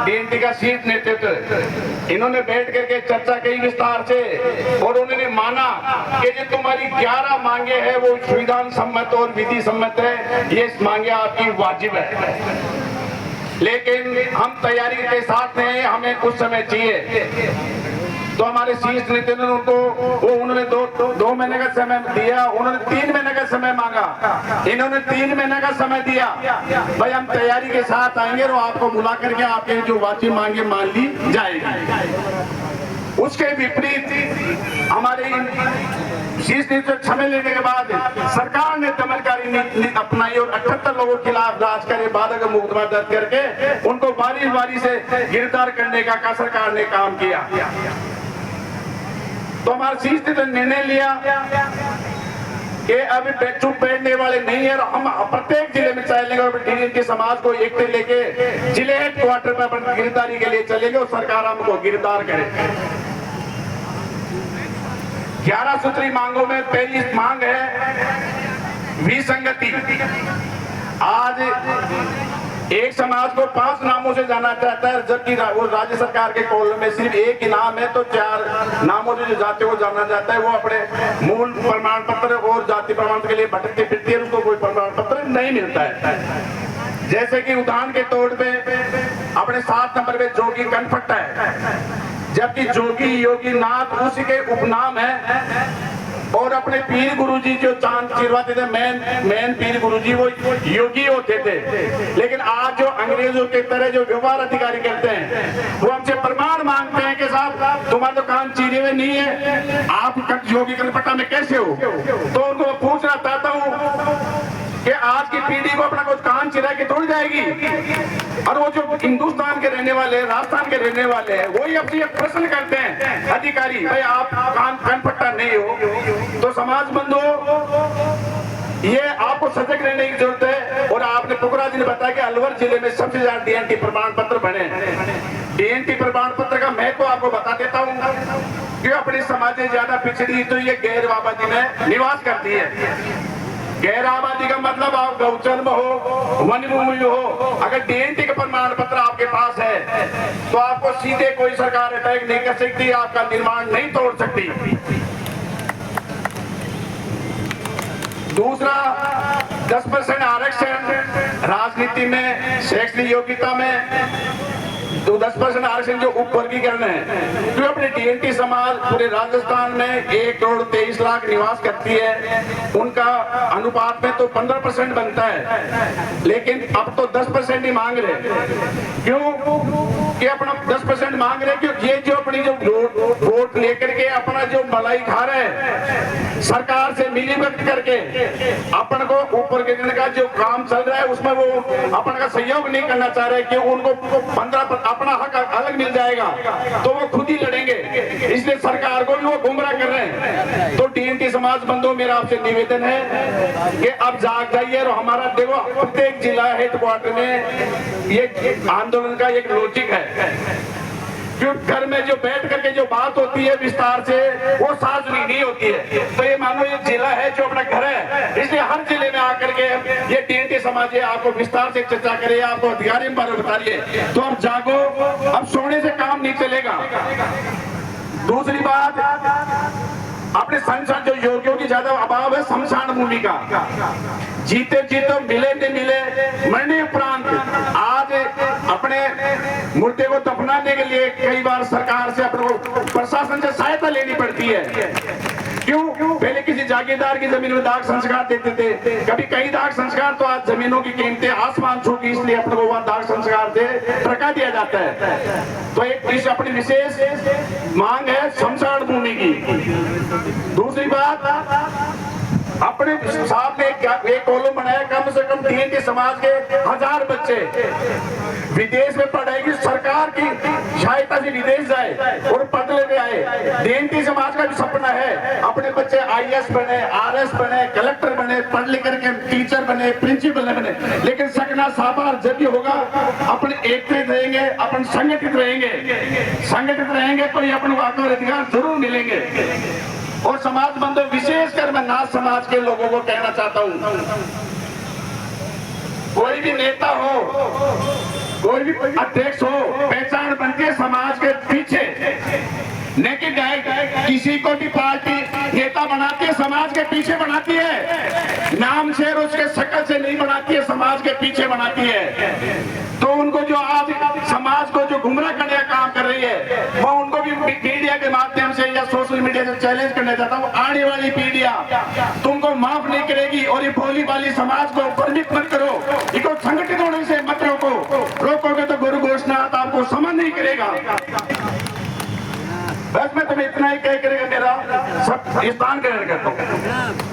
DNT का शीर्ष नेतृत्व, इन्होंने बैठ करके चर्चा की विस्तार से और उन्होंने माना कि जो तुम्हारी 11 मांगे हैं वो संविधान सम्मत और विधि सम्मत है, ये मांगे आपकी वाजिब है, लेकिन हम तैयारी के साथ हैं, हमें कुछ समय चाहिए। तो हमारे शीर्ष नेता ने उन्होंने दो महीने का समय दिया, उन्होंने 3 महीने का समय मांगा, इन्होंने 3 महीने का समय दिया। भाई हम तैयारी के साथ आएंगे और आपको बुला करके आपके जो वाजिब मांगे मान ली जाएगी। उसके विपरीत हमारे शीर्ष नेतृत्व समय लेने के बाद सरकार ने दमनकारी नीति अपनाई और 78 लोगों के खिलाफ राजकारी बाधा का मुकदमा दर्ज करके उनको बारी बारी से गिरफ्तार करने का सरकार ने काम किया। तो हमारे शीर्ष नेतृत्व ने निर्णय लिया कि अभी चुप बैठने वाले नहीं है, हम प्रत्येक जिले में चलेंगे और डीएनटी समाज को एकटे लेके जिले हेडक्वार्टर पर अपन गिरफ्तारी के लिए चलेंगे और सरकार हमको गिरफ्तार करे। 11 सूत्री मांगों में पहली मांग है विसंगति। आज एक समाज को 5 नामों से जाना चाहता है, जबकि वो राज्य सरकार के कॉलम में सिर्फ एक ही नाम है, तो 4 नामों से जो जाति को जाना जाता है वो अपने मूल प्रमाण पत्र और जाति प्रमाण के लिए भटकती फिरती है, उसको कोई प्रमाण पत्र नहीं मिलता है। जैसे कि उदाहरण के तौर पे अपने 7 नंबर पे जोगी कनफट्टा है, जबकि जोगी योगी नाथ उसी के उपनाम है, और अपने पीर गुरुजी जो चांद चिरवाते थे, मेन पीर गुरुजी वो योगी होते थे। लेकिन आज जो अंग्रेजों के तरह जो व्यवहार अधिकारी करते हैं वो हमसे प्रमाण मांगते हैं कि साहब तुम्हारे तो कान चीरे हुए नहीं है, आप योगी कनपट्टा में कैसे हो। तो उनको पूछना चाहता हूँ कि आज की पीढ़ी को अपना कुछ कान चिरा के तोड़ जाएगी, और वो जो हिंदुस्तान के रहने वाले, राजस्थान के रहने वाले हैं, वही अपनी प्रश्न करते हैं अधिकारी, भाई आप कनपट्टा नहीं हो। तो समाज बंधु ये आपको सजग रहने की जरूरत है। और आपने पुकरा जी ने बताया कि अलवर जिले में सबसे ज्यादा डीएनटी प्रमाण पत्र बने। डीएनटी प्रमाण पत्र का मैं तो आपको बता देता हूँ कि अपनी समाज से ज्यादा पिछड़ी तो ये गैर आबादी में निवास करती है। गैर आबादी का मतलब आप गौचर में हो, वन भूमि में हो, अगर डीएनटी का प्रमाण पत्र आपके पास है तो आपको सीधे कोई सरकार अटैक नहीं कर सकती, आपका निर्माण नहीं तोड़ सकती। दूसरा 10% आरक्षण राजनीति में, शैक्षणिक योग्यता में तो 10% आरक्षण जो उप वर्गीकरण है, जो अपने डीएनटी समाज पूरे राजस्थान में 1 करोड़ 23 लाख निवास करती है, उनका अनुपात में तो 15% बनता है, लेकिन अब तो 10% ही मांग रहे। क्यों कि अपना 10% मांग रहे? क्योंकि ये जो अपनी जो वोट लेकर के अपना जो मलाई खा रहे हैं, सरकार से मिलीभगत करके अपन को ऊपर गिरने का जो काम चल रहा है उसमें वो अपन का सहयोग नहीं करना चाह रहे कि उनको 15 अपना हक अलग मिल जाएगा तो वो खुद ही लड़ेंगे, इसलिए सरकार को भी वो गुमराह कर रहे हैं। तो डीएनटी समाज बंधुओं मेरा आपसे निवेदन है कि अब जाग जाइए और हमारा देखो प्रत्येक जिला हेडक्वार्टर में ये आंदोलन का एक लॉजिक है। क्यों घर में जो बैठ करके जो बात होती है विस्तार से वो सार्वजनिक नहीं होती है। तो ये मानो ये जिला है जो अपना घर है, इसलिए हर जिले में आकर के ये डीएनटी समाज आपको विस्तार से चर्चा करे, आपको अधिकारी बारे बताइए। तो अब जागो, अब सोने से काम नहीं चलेगा। दूसरी बात, अपने संसार जो योगियों की ज्यादा अभाव है शमशान भूमि का। जीते जीते मिले नहीं मिले मरने उपरांत आज अपने मुर्दे को दफनाने के लिए कई बार सरकार से अपने को प्रशासन से सहायता लेनी पड़ती है। क्यों? पहले किसी जागीरदार की जमीन में दाग संस्कार देते थे, कभी कई दाग संस्कार, तो आज जमीनों की कीमतें आसमान छू गई, इसलिए अपने को वहां दाग संस्कार से टका दिया जाता है। तो एक अपनी विशेष मांग है शमशान भूमि की। दूसरी बात, अपने साहब ने एक कॉलम बनाया, कम से कम डीएनटी समाज के 1000 बच्चे विदेश में पढ़ाएगी, सरकार की सहायता से विदेश जाए और पढ़ लेके आए। डीएनटी समाज का भी सपना है अपने बच्चे आईएएस बने, आरएस बने, कलेक्टर बने, पढ़ लिख करके टीचर बने, प्रिंसिपल बने। लेकिन सपना साकार जब भी होगा अपने एकत्रित रहेंगे, अपन संगठित रहेंगे तो ये अपन को अधिकार जरूर मिलेंगे। और समाज बंधु, विशेषकर मैं नाथ समाज के लोगों को कहना चाहता हूं, कोई भी नेता हो, कोई भी अध्यक्ष हो, किसी को भी पार्टी नेता बनाती है, समाज के पीछे बनाती है, नाम से और उसके शक्ल से नहीं बनाती है, समाज के पीछे बनाती है। तो उनको जो आज समाज को जो गुमराह करने का काम कर रही है, वो उनको भी मीडिया के माध्यम से या सोशल मीडिया से चैलेंज करना चाहता हूँ। आने वाली पीढ़ियां तुमको माफ नहीं करेगी और ये भोली भाली समाज को भ्रमित मत करो, इनको संगठित होने से मत रोकोगे तो गुरु घोषणाथ आपको समझ नहीं करेगा। बस मैं तुम्हें इतना ही कह करेगा, मेरा सब स्थान ग्रहण करता हूँ।